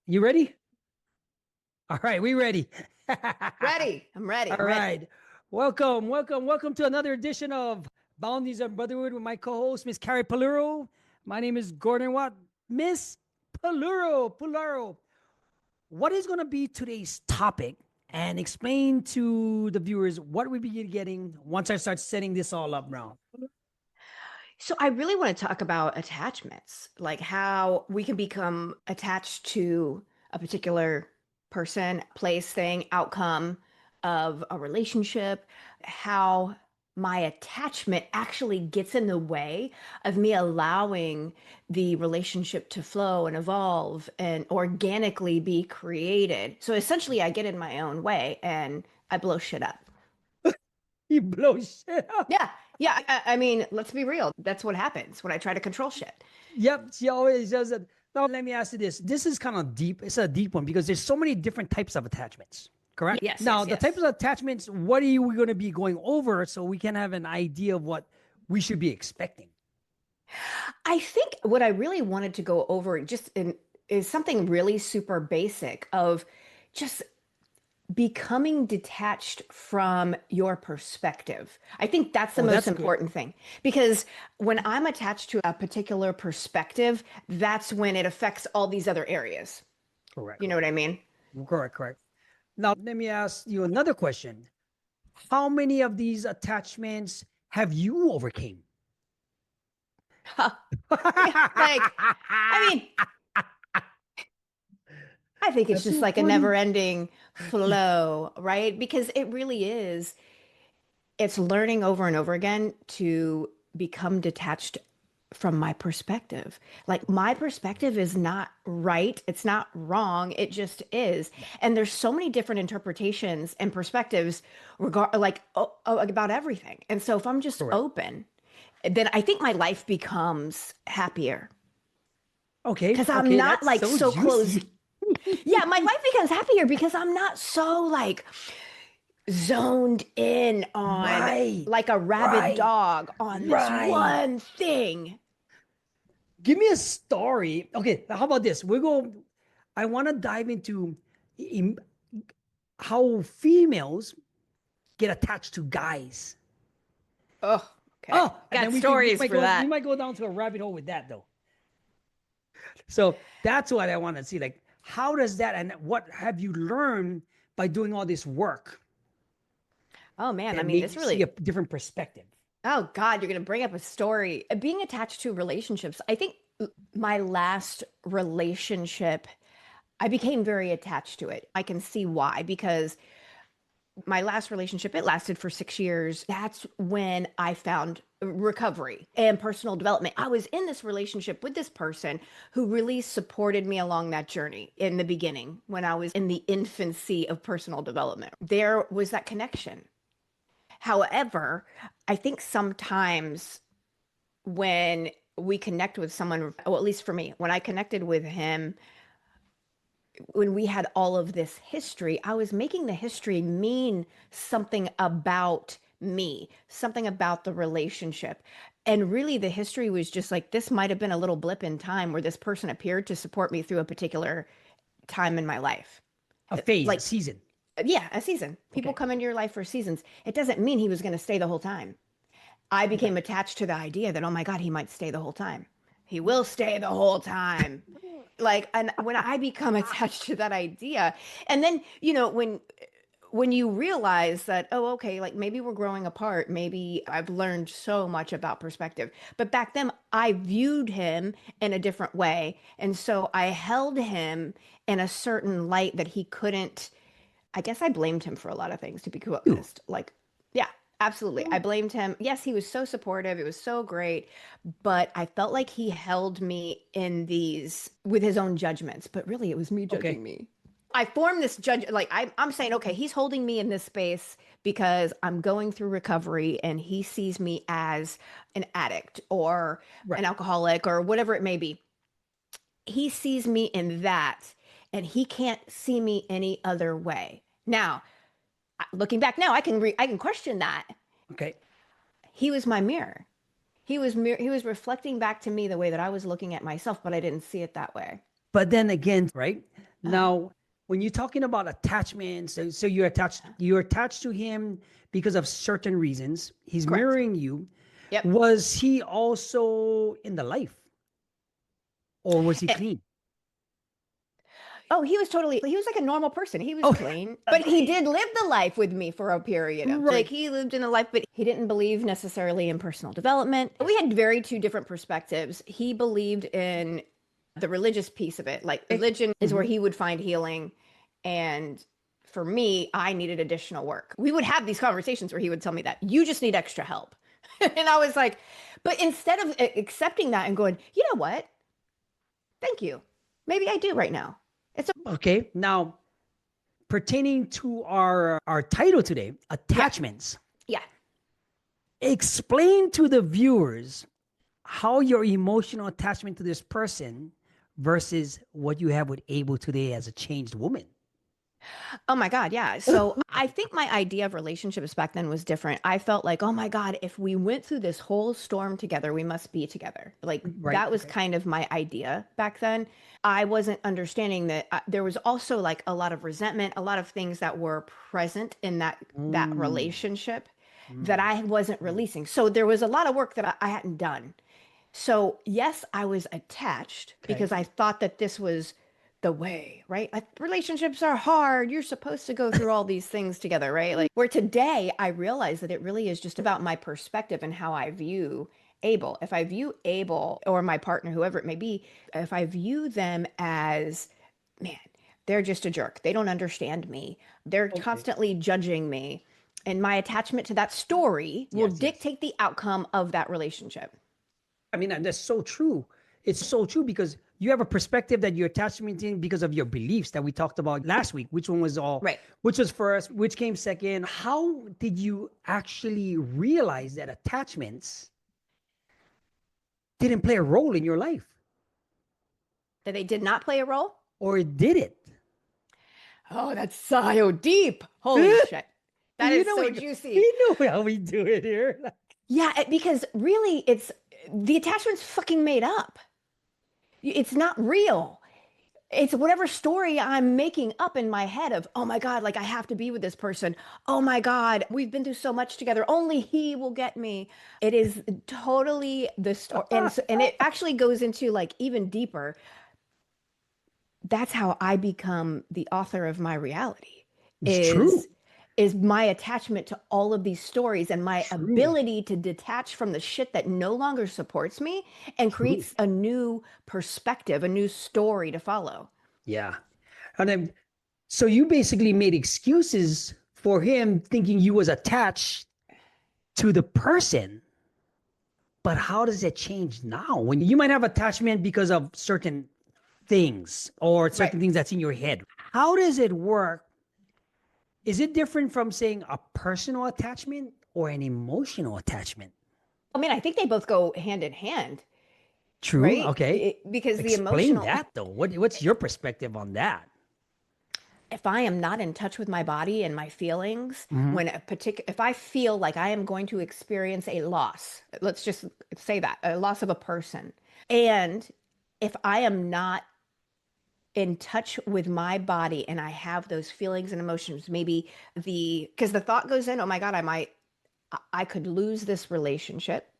You ready? All right, we ready. Ready. I'm ready. All I'm ready. right. Welcome to another edition of Boundaries and Brotherhood with my co-host, Miss Carrie Pullaro. My name is Gordon Watt. Miss Pullaro. What is going to be today's topic? And explain to the viewers what we be getting once I start setting this all up now. So I really want to talk about attachments, like how we can become attached to a particular person, place, thing, outcome of a relationship, how my attachment actually gets in the way of me allowing the relationship to flow and evolve and organically be created. So essentially, I get in my own way and I blow shit up. You blow shit up. Yeah. Yeah. I mean, let's be real. That's what happens when I try to control shit. Yep, she always does it. Now, let me ask you this. This is kind of deep. It's a deep one because there's so many different types of attachments, correct? Yes, Now, yes, the types yes. of attachments, what are we going to be going over so we can have an idea of what we should be expecting? I think what I really wanted to go over is something really super basic of just becoming detached from your perspective. I think that's the Oh, most that's good. important thing because when I'm attached to a particular perspective, that's when it affects all these other areas. Correct, You know what correct. I mean? Correct. Now, let me ask you another question. How many of these attachments have you overcame? Yeah, like, I mean, I think it's That's just so like a funny. never-ending flow, right? Because it really is. It's learning over and over again to become detached from my perspective. Like my perspective is not right, it's not wrong, it just is. And there's so many different interpretations and perspectives about everything. And so if I'm just Correct. open, then I think my life becomes happier Okay, because I'm okay, not that's like so so close. juicy. Yeah, my life becomes happier because I'm not so like zoned in on Right, like a rabid right, dog on this right. one thing. Give me a story. Okay, how about this? I want to dive into im- how females get attached to guys. Oh, okay. Oh, and Got then we stories might for we that. might go down to a rabbit hole with that though. So that's what I want to see. Like, how does that and what have you learned by doing all this work Oh man, I that mean, made this you see a really, different perspective? oh God, you're going to bring up a story. Being attached to relationships, I think my last relationship, I became very attached to it. I can see why, because my last relationship, it lasted for 6 years. That's when I found recovery and personal development. I was in this relationship with this person who really supported me along that journey in the beginning when I was in the infancy of personal development. There was that connection. However, I think sometimes when we connect with someone, well, at least for me, when I connected with him, when we had all of this history, I was making the history mean something about me, something about the relationship. And really, the history was just like this might have been a little blip in time where this person appeared to support me through a particular time in my life. A phase, a Like, season. yeah, a season. People Okay. come into your life for seasons. It doesn't mean he was going to stay the whole time. I Okay. became attached to the idea that, oh my God, he might stay the whole time. He will stay the whole time. Like, and when I become attached to that idea, and then, when you realize that, oh, okay, like maybe we're growing apart, maybe I've learned so much about perspective. But back then, I viewed him in a different way. And so I held him in a certain light that he couldn't. I guess I blamed him for a lot of things, to be quite You. honest. Like, yeah, absolutely. I blamed him. Yes, he was so supportive. It was so great. But I felt like he held me in these with his own judgments. But really, it was me judging Okay. me. I formed this judge, like I'm saying, okay, he's holding me in this space because I'm going through recovery and he sees me as an addict or an Right. alcoholic or whatever it may be. He sees me in that and he can't see me any other way. Now, looking back now, I can question that. Okay. He was my mirror. He was reflecting back to me the way that I was looking at myself, but I didn't see it that way. But then again, right? Now, when you're talking about attachment, so you're attached to him because of certain reasons. He's Correct. mirroring you. Yep. Was he also in the life, or was he Eh, clean? Oh, he was like a normal person. He was Oh, clean, but he did live the life with me for a period of, like, right. he lived in a life, but he didn't believe necessarily in personal development. We had very two different perspectives. He believed in the religious piece of it. Like, religion is where Mhm. he would find healing. And for me, I needed additional work. We would have these conversations where he would tell me that you just need extra help. And I was like, but instead of accepting that and going, you know what? Thank you. Maybe I do right now. It's Okay. Now, pertaining to our title today, yeah, attachments. yeah. Explain to the viewers how your emotional attachment to this person versus what you have with Abel today as a changed woman. Oh my God, yeah. So I think my idea of relationships back then was different. I felt like, oh my God, if we went through this whole storm together, we must be together. Like, Right. that was Okay. kind of my idea back then. I wasn't understanding that there was also like a lot of resentment, a lot of things that were present in that Mm, relationship that mm, I wasn't mm. releasing. So there was a lot of work that I hadn't done. So, yes, I was attached Okay. because I thought that this was the way, right? Like, relationships are hard. You're supposed to go through all these things together, right? Like, where today I realize that it really is just about my perspective and how I view Abel. If I view Abel or my partner, whoever it may be, if I view them as, man, they're just a jerk. They don't understand me. They're Okay. constantly judging me. And my attachment to that story will Yes, yes. dictate the outcome of that relationship. I mean, and that's so true. It's so true because you have a perspective that you're attachment in because of your beliefs that we talked about last week. Which one was all, Right. which was first, which came second? How did you actually realize that attachments didn't play a role in your life? That they did not play a role? Or did it? Oh, that's so deep. Holy shit. That You is know, so we, juicy. we know how we do it here. Yeah, because really it's the attachment's fucking made up. It's not real. It's whatever story I'm making up in my head of, oh my God, like I have to be with this person. Oh my God, we've been through so much together. Only he will get me. It is totally the story. And it actually goes into like even deeper. That's how I become the author of my reality It's true. is is my attachment to all of these stories and my True. ability to detach from the shit that no longer supports me and True. creates a new perspective, a new story to follow. Yeah. And then, so you basically made excuses for him thinking you was attached to the person. But how does it change now when you might have attachment because of certain things or Right. certain things that's in your head? How does it work? Is it different from saying a personal attachment or an emotional attachment? I mean, I think they both go hand in hand, True. right? Okay. Because the Explain emotional, that though. What's your perspective on that? if I am not in touch with my body and my feelings, Mhm. if I feel like I am going to experience a loss, let's just say that, a loss of a person, and if I am not in touch with my body and I have those feelings and emotions, maybe because the thought goes in, oh my God, I could lose this relationship.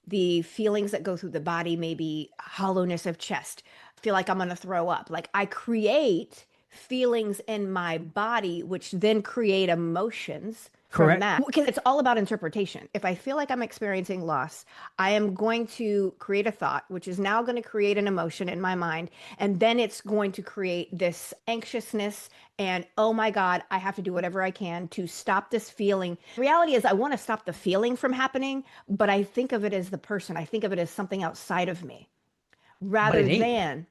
The feelings that go through the body, maybe hollowness of chest, feel like I'm going to throw up. Like, I create feelings in my body, which then create emotions from Correct. that. Because it's all about interpretation. If I feel like I'm experiencing loss, I am going to create a thought, which is now going to create an emotion in my mind. And then it's going to create this anxiousness and, oh my God, I have to do whatever I can to stop this feeling. Reality is, I want to stop the feeling from happening, but I think of it as the person. I think of it as something outside of me But it rather ain't. than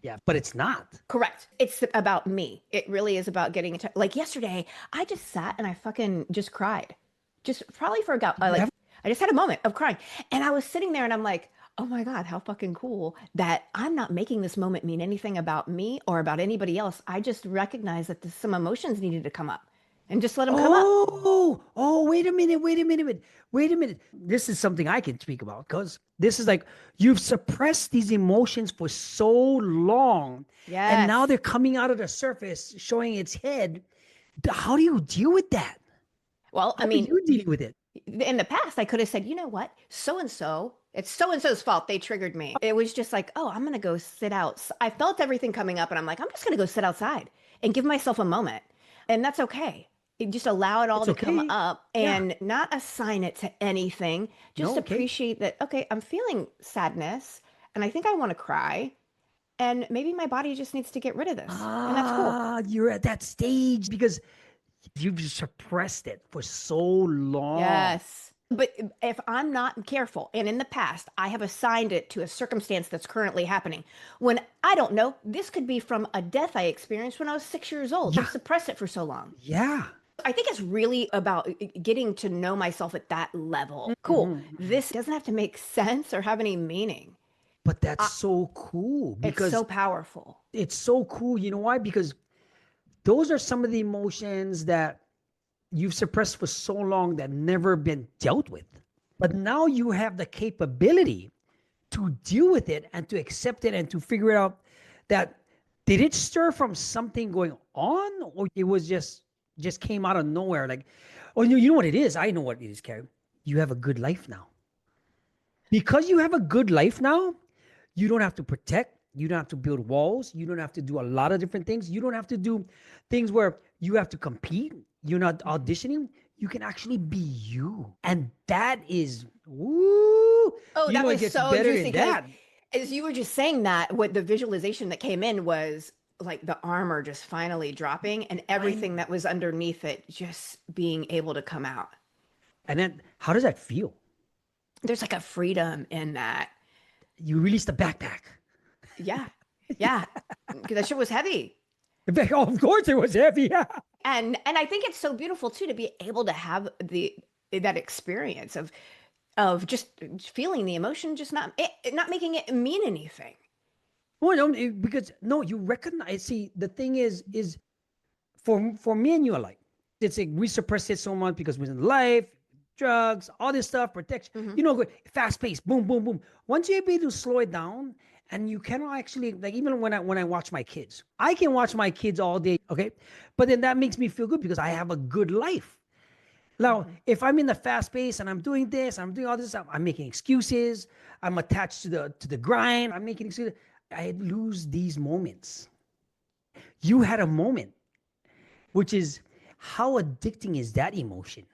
Yeah, but it's not. correct. It's about me. It really is about getting into, like, yesterday, I just sat and I fucking just cried. Just probably forgot, You like, have I just had a moment of crying. And I was sitting there and I'm like, oh my God, how fucking cool that I'm not making this moment mean anything about me or about anybody else. I just recognized that some emotions needed to come up. and just let them come up. Oh, wait a minute. This is something I can speak about because this is like you've suppressed these emotions for so long, and now Yes. they're coming out of the surface, showing its head. How do you deal with that? Well, How I are mean, you dealing with it? in the past, I could have said, you know what? So and so, it's so and so's fault. They triggered me. It was just like, oh, I'm going to go sit out. I felt everything coming up, and I'm like, I'm just going to go sit outside and give myself a moment. And that's okay. Just allow it all It's to come okay. up Yeah. and not assign it to anything. Just No, okay. appreciate that, okay, I'm feeling sadness and I think I want to cry. And maybe my body just needs to get rid of this. And that's cool. You're at that stage because you've suppressed it for so long. Yes. But if I'm not careful, and in the past, I have assigned it to a circumstance that's currently happening, when I don't know, this could be from a death I experienced when I was 6 years old. I've Yeah. suppressed it for so long. Yeah. I think it's really about getting to know myself at that level. Cool. Mhm. This doesn't have to make sense or have any meaning. But that's I, so cool it's because so powerful. it's so cool. You know why? Because those are some of the emotions that you've suppressed for so long that never been dealt with. But now you have the capability to deal with it and to accept it and to figure it out that did it stir from something going on or it was just came out of nowhere like oh you know what it is. I know what it is, Carrie. You have a good life now. Because you have a good life now, you don't have to protect, you don't have to build walls, you don't have to do a lot of different things. You don't have to do things where you have to compete, you're not auditioning. You can actually be you. And that is, woo, Oh, you that know, it was gets so better juicy than because that. as you were just saying that, what the visualization that came in was like the armor just finally dropping and I, everything that was underneath it just being able to come out. and then how does that feel? There's like a freedom in that. You release the backpack. Yeah. Yeah. Because that shit was heavy. Oh, of course it was heavy. Yeah. And I think it's so beautiful too to be able to have the that experience of just feeling the emotion, just not making it mean anything. Well, no, because no, you recognize. See, the thing is for me and you alike. It's like we suppress it so much because we're in life, drugs, all this stuff, protection. Hmm. You know, fast paced, boom, boom, boom. Once you're able to slow it down, and you cannot actually like even when I watch my kids, I can watch my kids all day, okay, but then that makes me feel good because I have a good life. Now, Hmm. if I'm in the fast pace and I'm doing this, I'm doing all this, I'm making excuses. I'm attached to the grind. I'm making excuses. I lose these moments. You had a moment, which is how addicting is that emotion?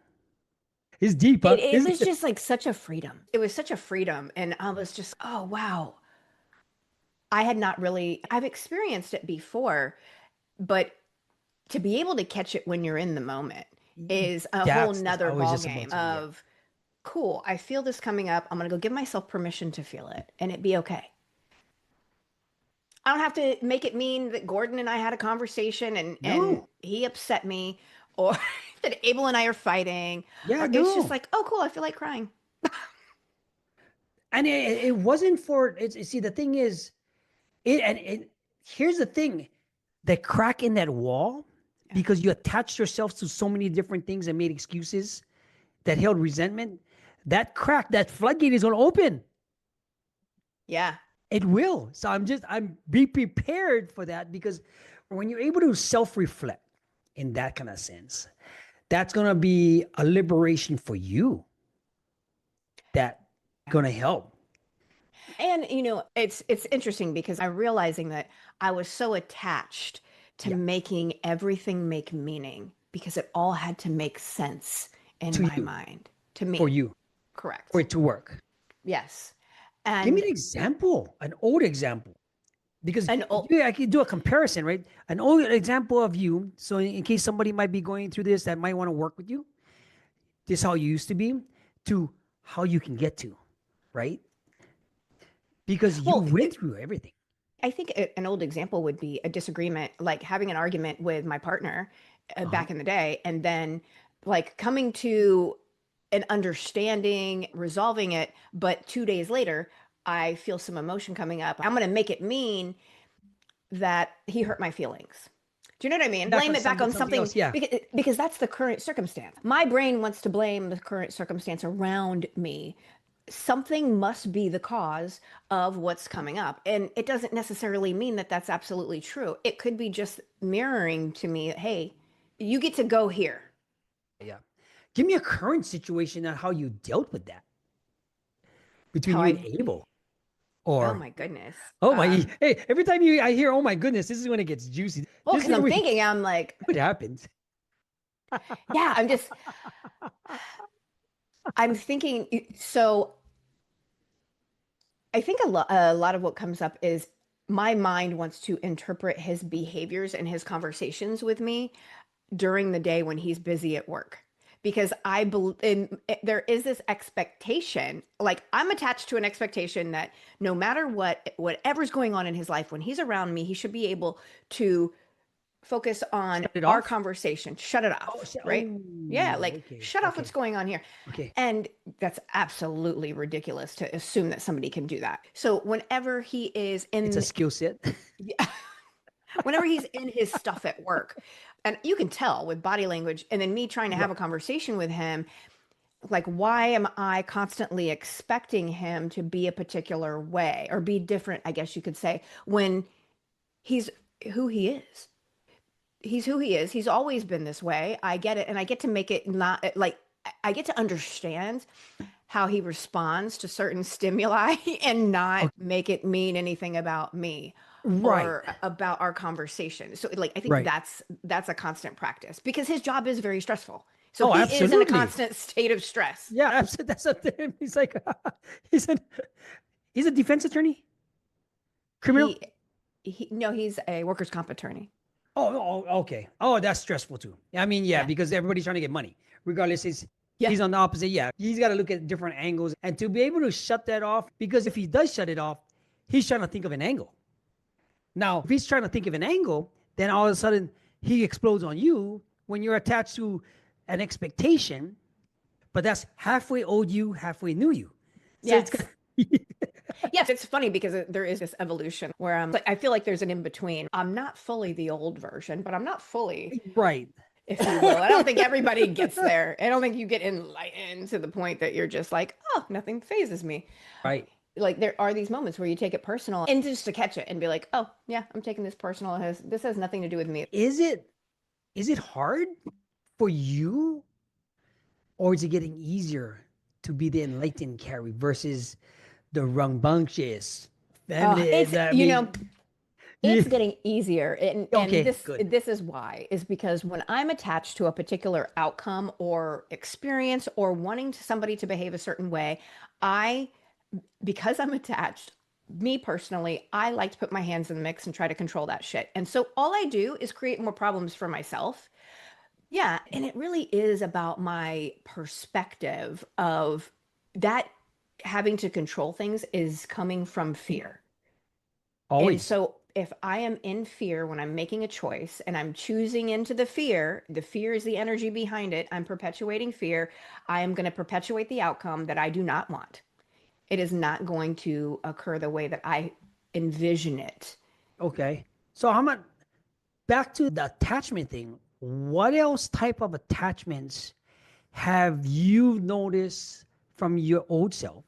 It's deep, huh? It was just like such a freedom. It was such a freedom. And I was just, oh, wow. I had not really, I've experienced it before, but to be able to catch it when you're in the moment is a whole That's I nother was ball just about game to, yeah. of, cool, I feel this coming up. I'm going to go give myself permission to feel it and it be okay. I don't have to make it mean that Gordon and I had a conversation and No, he upset me or that Abel and I are fighting yeah, or it's just no. like, oh, cool, I feel like crying. And it wasn't for it's see the thing is it here's the thing, the crack in that wall, Yeah. because you attached yourself to so many different things and made excuses that held resentment, that crack, that floodgate is going to open. Yeah. It will. So I'm be prepared for that because when you're able to self-reflect in that kind of sense, that's going to be a liberation for you that going to help. And it's interesting because I'm realizing that I was so attached to Yeah. making everything make meaning because it all had to make sense in To my you, mind to for me. you, for Correct. it to work. Yes. Give me And an example, an old example. Because and oh, I can do a comparison, right? An old example of you. So in case somebody might be going through this that might want to work with you, this is how you used to be to how you can get to, right? Because you well, went through everything. I think an old example would be a disagreement, like having an argument with my partner Uh-huh. back in the day, and then like coming to an understanding, resolving it. But 2 days later, I feel some emotion coming up. I'm going to make it mean that he hurt my feelings Do you know what I mean? Back Blame on it back on something something else. Yeah. because that's the current circumstance. My brain wants to blame the current circumstance around me. Something must be the cause of what's coming up. And it doesn't necessarily mean that that's absolutely true. It could be just mirroring to me, hey, you get to go here. Yeah. Give me a current situation on how you dealt with that between How you and I, Abel. oh Or, my goodness. oh my, hey, every time I hear, oh my goodness, this is when it gets juicy. Well, This is because where I'm thinking, I'm like, what happens. yeah, I'm thinking, so I think a lot of what comes up is my mind wants to interpret his behaviors and his conversations with me during the day when he's busy at work. Because I believe there is this expectation, like I'm attached to an expectation that no matter whatever's going on in his life, when he's around me, he should be able to focus on Shut it our off. conversation, shut it Oh, off, right? Yeah, oh, like okay, shut off what's okay, going on here. okay. And that's absolutely ridiculous to assume that somebody can do that. So whenever he is It's a in, skill set. yeah, whenever he's in his stuff at work, and you can tell with body language, and then me trying to Right. have a conversation with him, like, why am I constantly expecting him to be a particular way or be different, I guess you could say, when he's who he is? He's who he is. He's always been this way. I get it. And I get to make it not like I get to understand how he responds to certain stimuli and not Okay. make it mean anything about me Right. or about our conversation. So like I think Right. that's a constant practice because his job is very stressful. So Oh, he is in a absolutely. constant state of stress. Yeah, that's a thing. He's like, he's a he's a defense attorney, criminal. He he no, he's a workers' comp attorney. Okay. Oh, that's stressful too. I mean, yeah, Yeah. because everybody's trying to get money. Regardless, Yeah. he's on the opposite. Yeah, he's got to look at different angles and to be able to shut that off. Because if he does shut it off, he's trying to think of an angle. Now, if he's trying to think of an angle, then all of a sudden he explodes on you when you're attached to an expectation. But that's halfway owed you, halfway knew you. So it's Yes. Yes, it's funny because there is this evolution where I feel like there's an in between. I'm not fully the old version, but I'm not fully, right. if you will. I don't think everybody gets there. I don't think you get enlightened to the point that you're just like, oh, nothing phases me. Right. Like there are these moments where you take it personal and just to catch it and be like, oh, yeah, I'm taking this personal. This has nothing to do with me. Is it hard for you, or is it getting easier to be the enlightened Carrie versus the rambunctious It's feminine? I you know, mean, it's yeah. getting easier. And Okay, this good. this is why is because when I'm attached to a particular outcome or experience or wanting somebody to behave a certain way, I because I'm attached, me personally, I like to put my hands in the mix and try to control that shit. And so all I do is create more problems for myself. Yeah, and it really is about my perspective of that having to control things is coming from fear. And Always. so if I am in fear when I'm making a choice and I'm choosing into the fear is the energy behind it. I'm perpetuating fear. I am going to perpetuate the outcome that I do not want. It is not going to occur the way that I envision it. Okay. So how about back to the attachment thing? What else type of attachments have you noticed from your old self?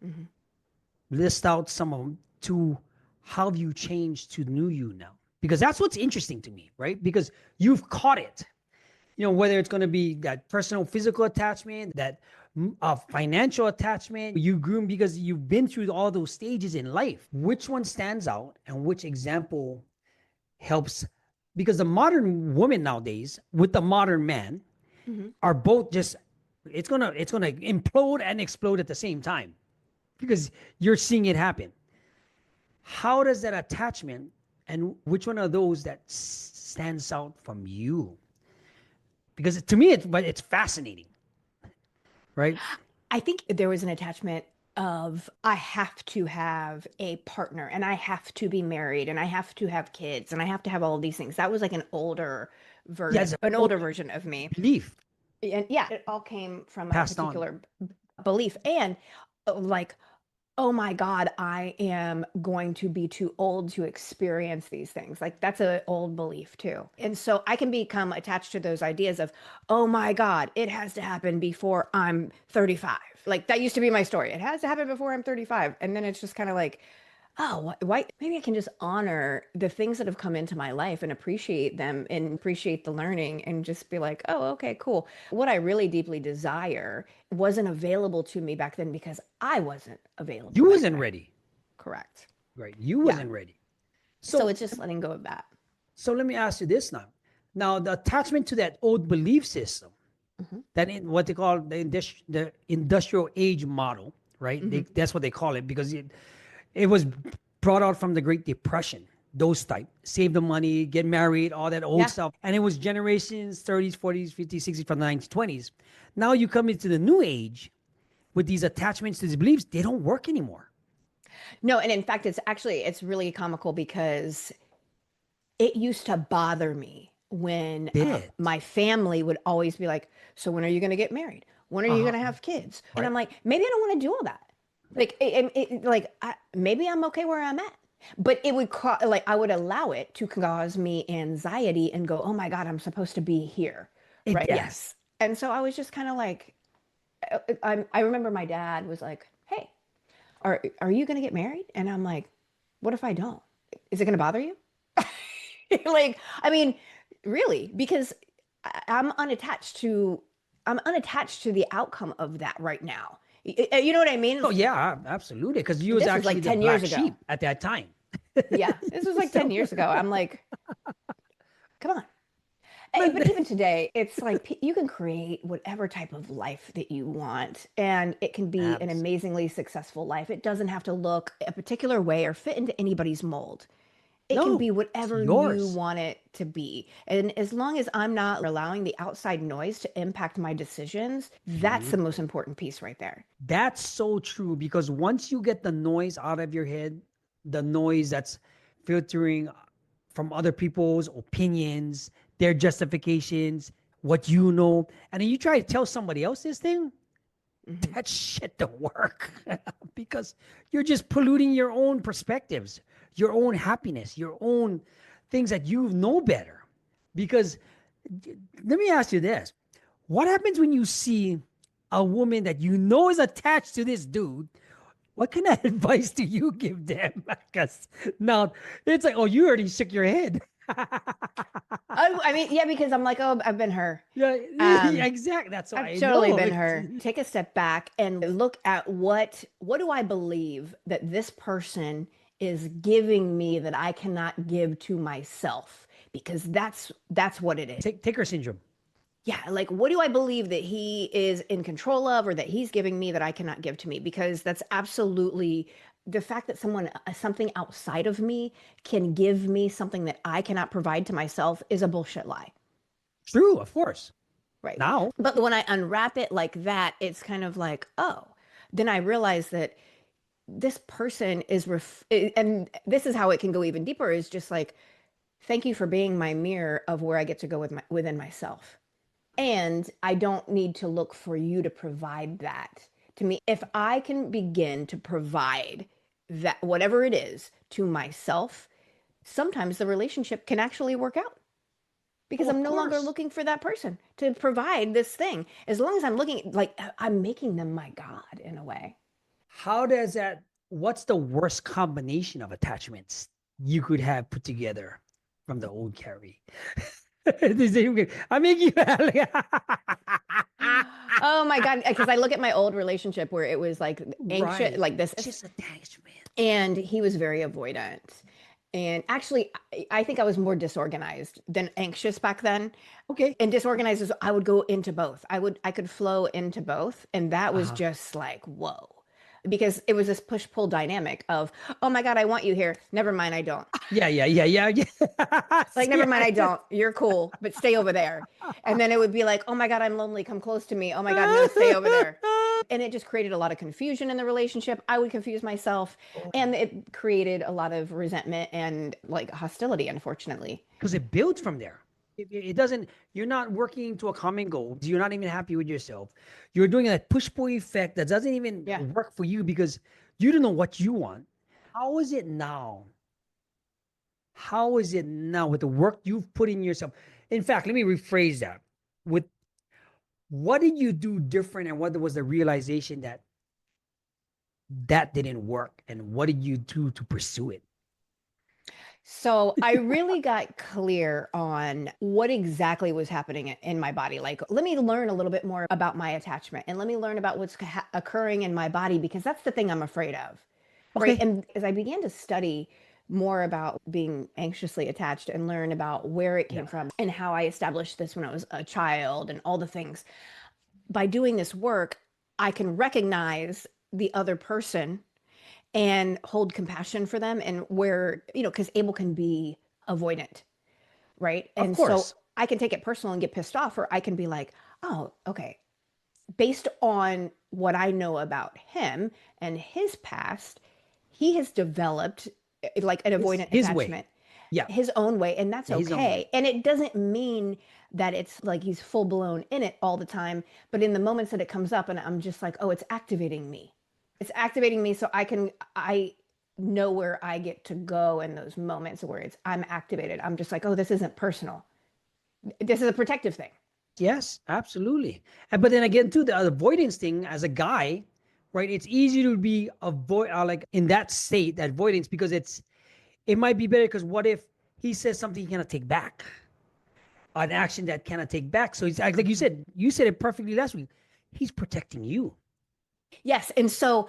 Mhm. List out some of them to how have you changed to new you now? Because that's what's interesting to me, right? Because you've caught it. Whether it's going to be that personal physical attachment, that financial attachment, you groom because you've been through all those stages in life. Which one stands out and which example helps? Because the modern woman nowadays with the modern man Mhm. are both just it's gonna implode and explode at the same time because you're seeing it happen. How does that attachment and which one of those that stands out from you? Because to me, it's fascinating, right? I think there was an attachment of I have to have a partner and I have to be married and I have to have kids and I have to have all of these things. That was like Yes, an older version of me. belief And yeah, it all came from a passed on. particular belief and like oh my God, I am going to be too old to experience these things. Like that's an old belief too. And so I can become attached to those ideas of, oh my God, it has to happen before I'm 35. Like that used to be my story. It has to happen before I'm 35. And then it's just kind of like, oh, why? Maybe I can just honor the things that have come into my life and appreciate them and appreciate the learning and just be like, oh, okay, cool. What I really deeply desire wasn't available to me back then because I wasn't available You back wasn't then. ready, Correct. right? You Yeah. wasn't ready. So So it's just letting go of that. so let me ask you this now. Now the attachment to that old belief system, Hmm. that in what they call the industrial age model, right? Hmm. That's what they call it because it was brought out from the Great Depression. Those type, save the money, get married, all that old Yeah. stuff, and it was generations 30s, 40s, 50s, 60s from the 1920s. Now you come into the new age with these attachments to these beliefs, they don't work anymore. No, and in fact, it's really comical because it used to bother me when Did my family would always be like, so when are you going to get married? When are you uh going to have kids? And I'm right? like, maybe I don't want to do all that. Like, maybe I'm okay where I'm at. But it would like I would allow it to cause me anxiety and go, oh my God, I'm supposed to be here, It right? yes. Yes. And so I was just kind of like, I remember my dad was like, hey, are you going to get married? And I'm like, what if I don't? Is it going to bother you? Like, I mean, really, because I'm unattached to the outcome of that right now. You know what I mean? Oh yeah, absolutely. Because you was This was actually like the 10 years black ago. sheep at that time. Yeah, this was like 10 So, years ago. I'm like, come on. but But even today, it's like you can create whatever type of life that you want, and it can be an abs amazingly successful life. It doesn't have to look a particular way or fit into anybody's mold. It can no, be it's whatever you yours. want it to be. And as long as I'm not allowing the outside noise to impact my decisions, that's the most Beautiful. important piece right there. That's so true because once you get the noise out of your head, the noise that's filtering from other people's opinions, their justifications, what you know, and then you try to tell somebody else this thing, Hmm. that shit don't work because you're just polluting your own perspectives, your own happiness, your own things that you know better. Because let me ask you this: what happens when you see a woman that you know is attached to this dude? What kind of advice do you give them? Because now it's like, oh, you already shook your head. I mean, yeah, because I'm like, oh, I've been her. Yeah, yeah, Um, exactly. That's why I've I totally know. been her. Take a step back and look at what do I believe that this person is giving me that I cannot give to myself? Because that's what it is. Taker syndrome. Yeah, like what do I believe that he is in control of or that he's giving me that I cannot give to me? Because that's absolutely the fact that something outside of me can give me something that I cannot provide to myself is a bullshit lie. True, of course. Right. Now, But when I unwrap it like that, it's kind of like, oh, then I realize that this person and this is how it can go even deeper is just like, thank you for being my mirror of where I get to go within myself. And I don't need to look for you to provide that to me. If I can begin to provide that, whatever it is, to myself, sometimes the relationship can actually work out because oh, of I'm no longer course. looking for that person to provide this thing. As long as I'm looking, like I'm making them my God in a way. How does that? What's the worst combination of attachments you could have put together from the old Carrie? I make you. Oh my God. Because I look at my old relationship where it was like anxious, Right, like this, just attachment. and he was very avoidant. And actually, I think I was more disorganized than anxious back then. Okay. And disorganized is I would go into both. I could flow into both. And that was Uh-huh. just like, whoa. Because it was this push-pull dynamic of, oh my God, I want you here. Never mind, I don't. Yeah, yeah, yeah, yeah, yeah. Like, See, never mind, I don't. You're cool, but stay over there. And then it would be like, oh my God, I'm lonely. Come close to me. Oh my God, no, stay over there. And it just created a lot of confusion in the relationship. I would confuse myself, and it created a lot of resentment and like hostility, unfortunately. because it builds from there. It doesn't. You're not working to a common goal. You're not even happy with yourself. You're doing a push pull effect that doesn't even Yeah. work for you because You don't know what you want. How is it now? How is it now with the work you've put in yourself? In fact, let me rephrase that. With what did you do different, and what was the realization that that didn't work, and what did you do to pursue it? So I really got clear on what exactly was happening in my body. Like, let me learn a little bit more about my attachment and let me learn about what's occurring in my body because that's the thing I'm afraid of. Right. Okay. And as I began to study more about being anxiously attached and learn about where it Yeah. came from and how I established this when I was a child and all the things, by doing this work, I can recognize the other person and hold compassion for them and where, because Abel can be avoidant, right? Of And so course. I can take it personal and get pissed off, or I can be like, oh, okay, based on what I know about him and his past, he has developed like an avoidant His way. attachment Yeah. his own way, and that's Yeah, his own okay. way. And it doesn't mean that it's like he's full blown in it all the time, but in the moments that it comes up and I'm just like, oh, it's activating me. It's activating me so I know where I get to go in those moments where I'm activated. I'm just like, oh, this isn't personal. This is a protective thing. Yes, absolutely. And but then again, too, the avoidance thing as a guy, right? It's easy to be avoid like in that state, that avoidance, because it might be better because what if he says something he cannot take back, an action that cannot take back? So it's like you said it perfectly last week. He's protecting you. Yes. And so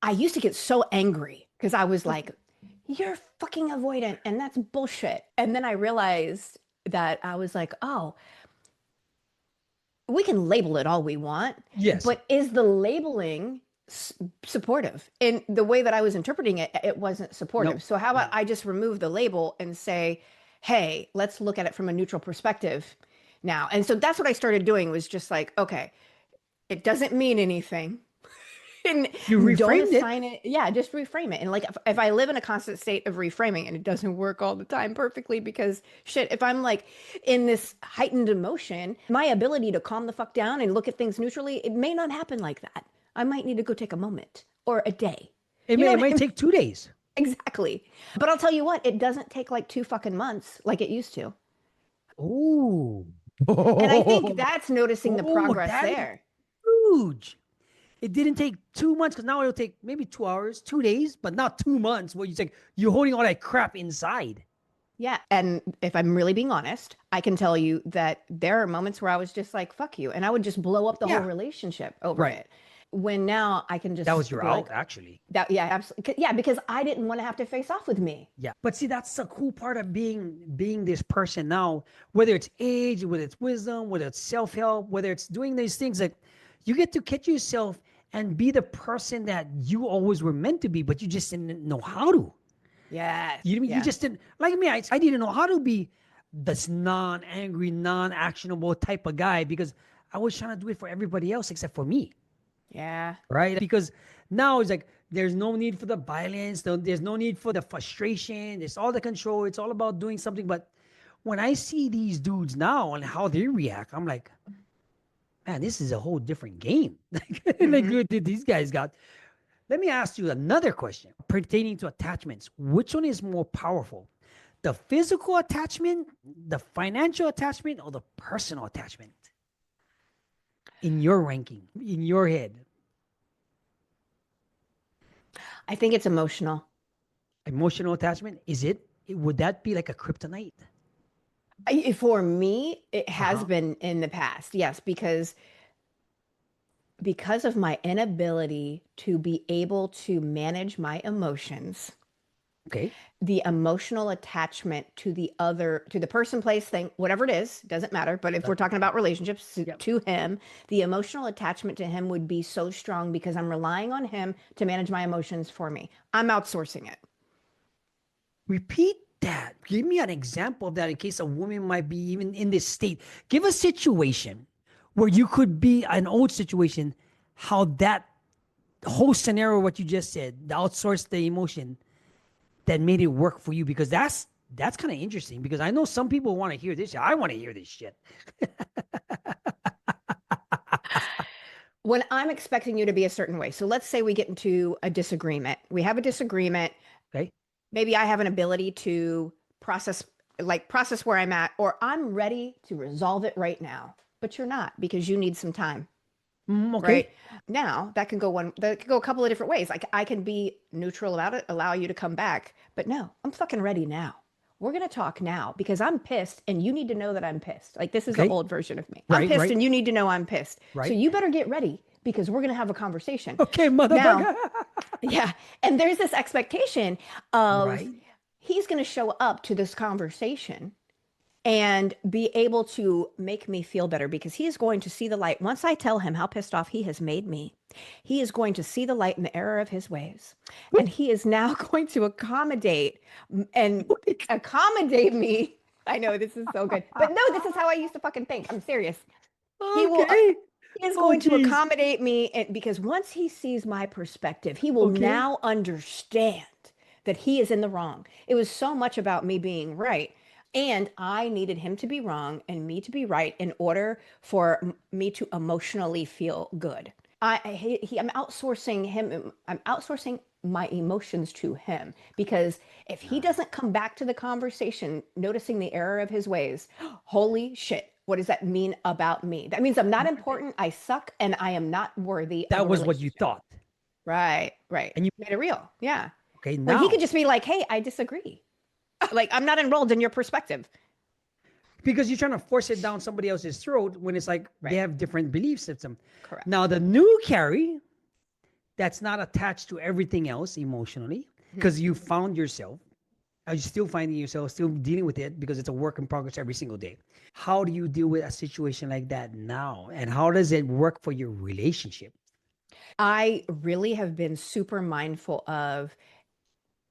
I used to get so angry because I was like, you're fucking avoidant and that's bullshit. And then I realized that I was like, oh, we can label it all we want, Yes. but is the labeling supportive? In the way that I was interpreting it, it wasn't supportive. No. So how about No. I just remove the label and say, hey, let's look at it from a neutral perspective now. And so that's what I started doing was just like, okay, it doesn't mean anything. And You don't reframed it. assign it. Yeah, just reframe it. And like if I live in a constant state of reframing and it doesn't work all the time perfectly because shit, if I'm like in this heightened emotion, my ability to calm the fuck down and look at things neutrally, it may not happen like that. I might need to go take a moment or a day. It You know may it what I might mean? take 2 days. Exactly. But I'll tell you what, it doesn't take like 2 fucking months like it used to. Oh. And I think that's noticing the Oh, progress that is there. huge. It didn't take 2 months because now it'll take maybe 2 hours, 2 days, but not 2 months where you like you're holding all that crap inside. Yeah. And if I'm really being honest, I can tell you that there are moments where I was just like, fuck you. And I would just blow up the whole Yeah. relationship over Right. it. When now I can That was just your be like, out, actually. that, yeah, absolutely. Yeah. Because I didn't want to have to face off with me. Yeah. But see, that's the cool part of being this person now, whether it's age, whether it's wisdom, whether it's self-help, whether it's doing these things like you get to catch yourself and be the person that you always were meant to be, but you just didn't know how to. Yes. You Yeah. just didn't like me. I didn't know how to be this non-angry, non-actionable type of guy because I was trying to do it for everybody else except for me, Yeah. right? Because now it's like there's no need for the violence, there's no need for the frustration, there's all the control. It's all about doing something. But when I see these dudes now and how they react, I'm like, man, this is a whole different game. Like Hmm. these guys got. Let me ask you another question pertaining to attachments. Which one is more powerful? The physical attachment, the financial attachment, or the personal attachment in your ranking, in your head? I think it's emotional. Emotional attachment, is it? Would that be like a kryptonite? For me, it Uh has huh. been in the past. Yes. Because of my inability to be able to manage my emotions, Okay. the emotional attachment to the other, to the person, place, thing, whatever it is, doesn't matter. But if we're Doesn't talking matter. about relationships Yep. to him, the emotional attachment to him would be so strong because I'm relying on him to manage my emotions for me. I'm outsourcing it. Repeat that. Give me an example of that in case a woman might be even in this state. Give a situation where you could be an old situation, how that whole scenario, what you just said, the outsource the emotion that made it work for you, because that's kind of interesting because I know some people want to hear this. I want to hear this shit. When I'm expecting you to be a certain way. So let's say we get into a disagreement. We have a disagreement. Okay. Maybe I have an ability to process, process where I'm at, or I'm ready to resolve it right now. But you're not because you need some time. Okay. Right now, that could go a couple of different ways. Like I can be neutral about it, allow you to come back, but no, I'm fucking ready now. We're gonna talk now because I'm pissed and you need to know that I'm pissed. Like this is the Okay. old version of me. I'm Right. pissed Right. and you need to know I'm pissed. So Right. you better get ready because we're gonna have a conversation. Okay, Now, motherfucker. yeah, and there's this expectation of Right. he's gonna show up to this conversation and be able to make me feel better because he is going to see the light. Once I tell him how pissed off he has made me, he is going to see the light in the error of his ways. And he is now going to and accommodate me. I know this is so good, but no, this is how I used to fucking think. I'm serious. He will. Okay. He is Oh, going to geez. accommodate me, and because once he sees my perspective, he will Okay. now understand that he is in the wrong. It was so much about me being right. And I needed him to be wrong and me to be right in order for me to emotionally feel good. I'm outsourcing him. I'm outsourcing my emotions to him because if he doesn't come back to the conversation, noticing the error of his ways, holy shit, what does that mean about me? That means I'm not important. I suck and I am not worthy of That a was what you relationship. thought. Right, right. And you, Made it real. Yeah. okay, When he could now, just be like, hey, I disagree. Like, I'm not enrolled in your perspective. because you're trying to force it down somebody else's throat when it's like they Right. have different belief system. Correct. Now, the new Carrie, that's not attached to everything else emotionally, Mhm. because you found yourself, are you still finding yourself, still dealing with it because it's a work in progress every single day? How do you deal with a situation like that now? And how does it work for your relationship? I really have been super mindful of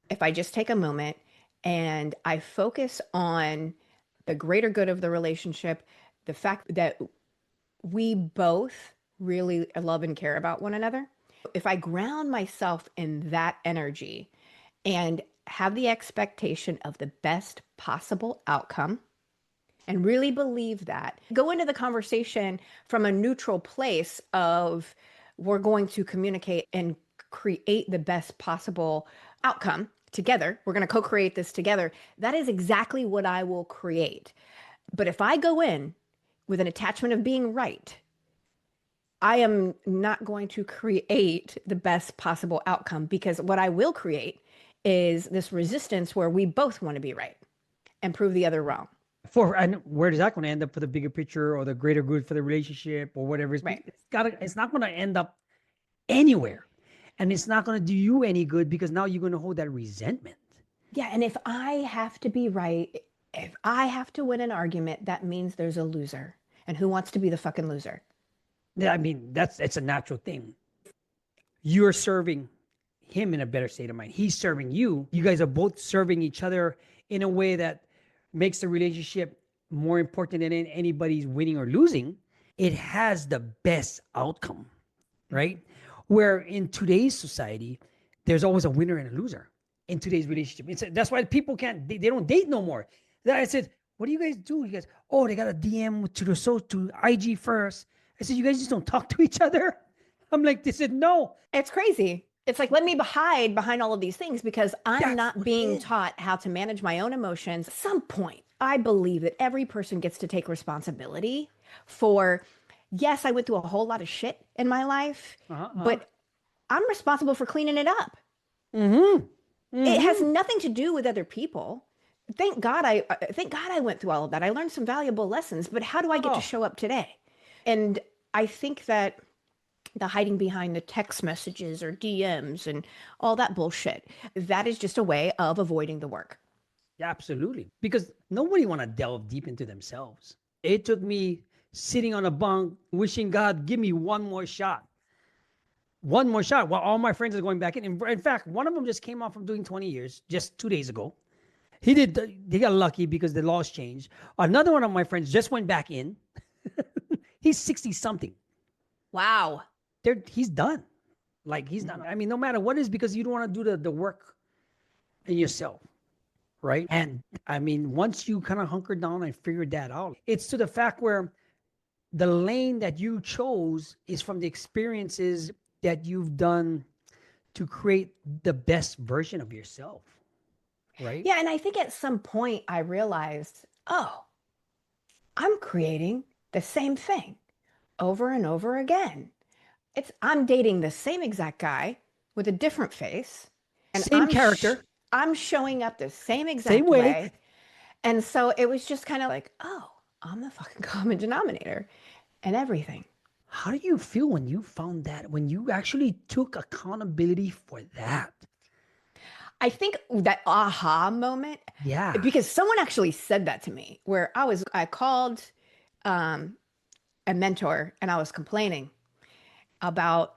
if I just take a moment and I focus on the greater good of the relationship, the fact that we both really love and care about one another. If I ground myself in that energy and have the expectation of the best possible outcome and really believe that, go into the conversation from a neutral place of we're going to communicate and create the best possible outcome together. We're going to co-create this together. That is exactly what I will create. But if I go in with an attachment of being right, I am not going to create the best possible outcome because what I will create is this resistance where we both want to be right and prove the other wrong. For, and where is that going to end up for the bigger picture or the greater good for the relationship or whatever? Right. It's not going to end up anywhere. And it's not going to do you any good because now you're going to hold that resentment. Yeah. And if I have to be right, if I have to win an argument, that means there's a loser. And who wants to be the fucking loser? Yeah, I mean, it's a natural thing. You're serving him in a better state of mind. He's serving you. You guys are both serving each other in a way that makes the relationship more important than anybody's winning or losing. It has the best outcome, right? Where in today's society, there's always a winner and a loser in today's relationship. That's why people can't, they don't date no more. Then I said, what do you guys do? You guys, oh, they got a DM to IG first. I said, you guys just don't talk to each other. I'm like, they said, no. It's crazy. It's like, let me hide behind all of these things because I'm That's not what it being is. taught how to manage my own emotions. At some point, I believe that every person gets to take responsibility for, yes, I went through a whole lot of shit in my life, Uh-huh, uh-huh. but I'm responsible for cleaning it up. Mm-hmm. It has Mm-hmm. nothing to do with other people. Thank God I went through all of that. I learned some valuable lessons, but how do I get to Oh, show up today? And I think that the hiding behind the text messages or DMs and all that bullshit, that is just a way of avoiding the work. yeah, absolutely. Because nobody want to delve deep into themselves. It took me sitting on a bunk, wishing God, give me one more shot while all my friends are going back in. In fact, one of them just came off from doing 20 years just 2 days ago. They got lucky because the laws changed. Another one of my friends just went back in. He's 60 something. Wow. He's done. Like he's not, I mean, no matter what it is, because you don't want to do the work in yourself. Right. And I mean, once you kind of hunker down and figure that out, it's to the fact where the lane that you chose is from the experiences that you've done to create the best version of yourself, right? Yeah, and I think at some point I realized, oh, I'm creating the same thing over and over again. I'm dating the same exact guy with a different face, and Same character, I'm showing up the same same exact way. way. And so it was just kind of like, oh, I'm the fucking common denominator and everything. How do you feel when you found that, when you actually took accountability for that? I think that aha moment, Yeah. because someone actually said that to me, where I called um, a mentor and I was complaining about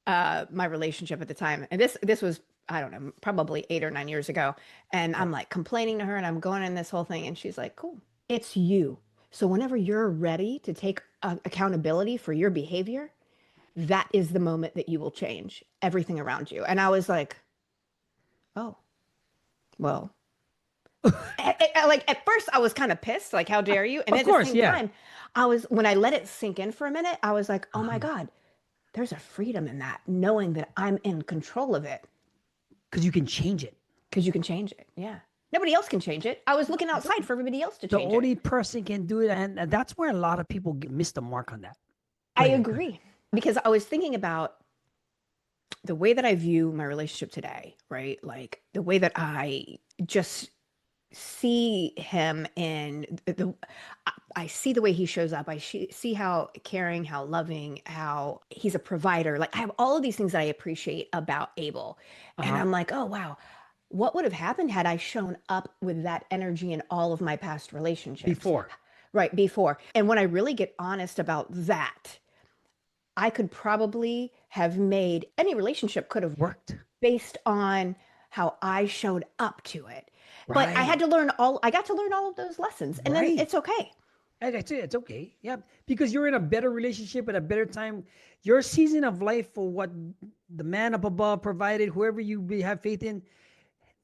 my relationship at the time. And this was, I don't know, probably 8 or 9 years ago. And Okay. I'm like complaining to her and I'm going in this whole thing. And she's like, cool, it's you. So whenever you're ready to take accountability for your behavior, that is the moment that you will change everything around you. And I was like, oh, well, like at first I was kind of pissed, like, how dare you? And Of at the course, same yeah. time, when I let it sink in for a minute, I was like, oh my Because God, there's a freedom in that, knowing that I'm in control of it you can change it. because you can change it. Yeah. Nobody else can change it. I was looking outside for everybody else to The change it. only person can do it, and that's where a lot of people miss the mark on that. Go I ahead. Go ahead. agree because I was thinking about the way that I view my relationship today, right? Like the way that I just see him in I see the way he shows up. See how caring, how loving, how he's a provider. Like I have all of these things that I appreciate about Abel. Uh And huh. I'm like, oh wow, what would have happened had I shown up with that energy in all of my past relationships? Before Right before. And when I really get honest about that, I could probably have made any relationship could have worked, based on how I showed up to it. But right, I got to learn all of those lessons and then right. it's okay. I say it's okay. Yeah, because you're in a better relationship at a better time. Your season of life for what the man up above provided, whoever have faith in,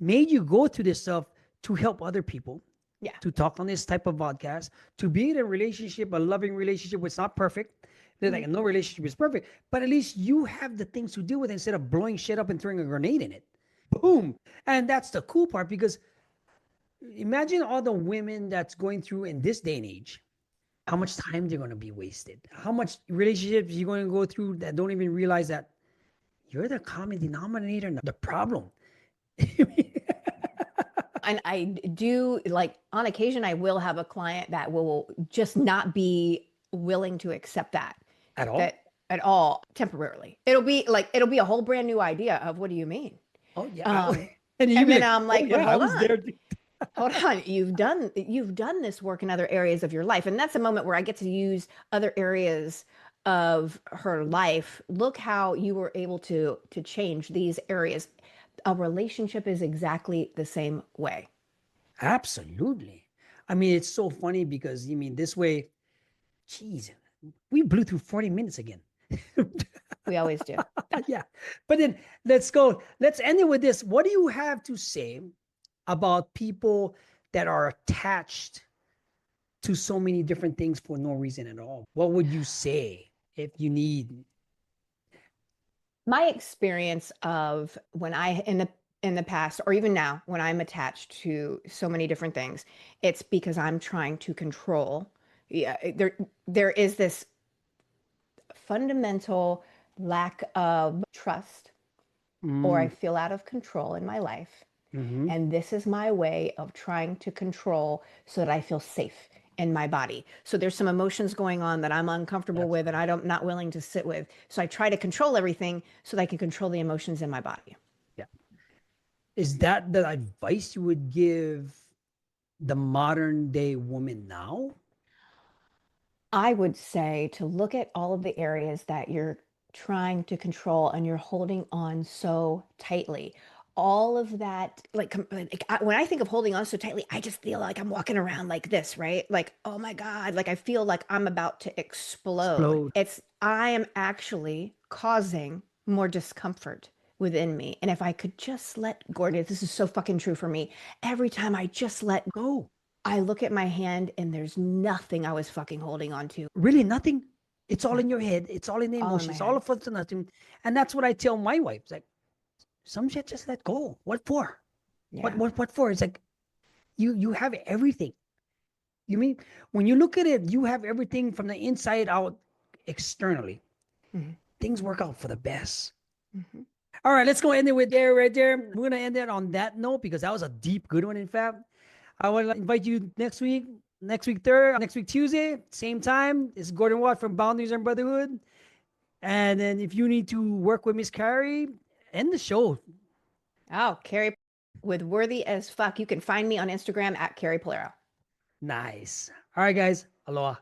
made you go through this stuff to help other people, Yeah. to talk on this type of podcast, to be in a relationship, a loving relationship, which is not perfect. Mhm. Like no relationship is perfect, but at least you have the things to deal with instead of blowing shit up and throwing a grenade in it. Boom. And that's the cool part because imagine all the women that's going through in this day and age, how much time they're going to be wasted, how much relationships you're going to go through that don't even realize that you're the common denominator, not the problem. And I do, like, on occasion I will have a client that will just not be willing to accept At all. that at all temporarily. It'll be a whole brand new idea of what do you mean? Oh yeah. Um And you'd and be then like, I'm oh like, but yeah, I was there. hold on, you've done this work in other areas of your life. And that's a moment where I get to use other areas of her life. Look how you were able to change these areas. A relationship is exactly the same way. Absolutely. I mean, it's so funny because you mean this way, geez, we blew through 40 minutes again. We always do. Yeah. But then let's go. Let's end it with this. What do you have to say about people that are attached to so many different things for no reason at all? What would you say if you need? My experience of when I in the past or even now when I'm attached to so many different things, it's because I'm trying to control. Yeah, there is this fundamental lack of trust, or I Mm, feel out of control in my life. hmm. And this is my way of trying to control so that I feel safe in my body. So there's some emotions going on that I'm uncomfortable That's with and I don't not willing to sit with. So I try to control everything so that I can control the emotions in my body. yeah. Is that the advice you would give the modern day woman now? I would say to look at all of the areas that you're trying to control and you're holding on so tightly. All of that, when I think of holding on so tightly, I just feel like I'm walking around like this, right? Like, oh my God, like I feel like I'm about to explode. Explode. I am actually causing more discomfort within me. And if I could just let Gordon, this is so fucking true for me. Every time I just let Go. I look at my hand and there's nothing I was fucking holding on to. Really, nothing. It's all in your head. It's all in the All in my emotions. All head. of us and nothing. And that's what I tell my wife. It's like, some shit just let go. What for? Yeah. What for? It's like you have everything. You mean when you look at it, you have everything from the inside out externally. Mhm. Things work out for the best. Mhm. All right, let's go end it with there, right there. We're gonna end it on that note because that was a deep, good one. In fact, I would invite you next week Tuesday, same time. It's Gordon Watt from Boundaries and Brotherhood. And then if you need to work with Miss Carrie, end the show. Oh, Carrie with Worthy as Fuck. You can find me on Instagram at Carrie Pullaro. Nice. All right, guys. Aloha.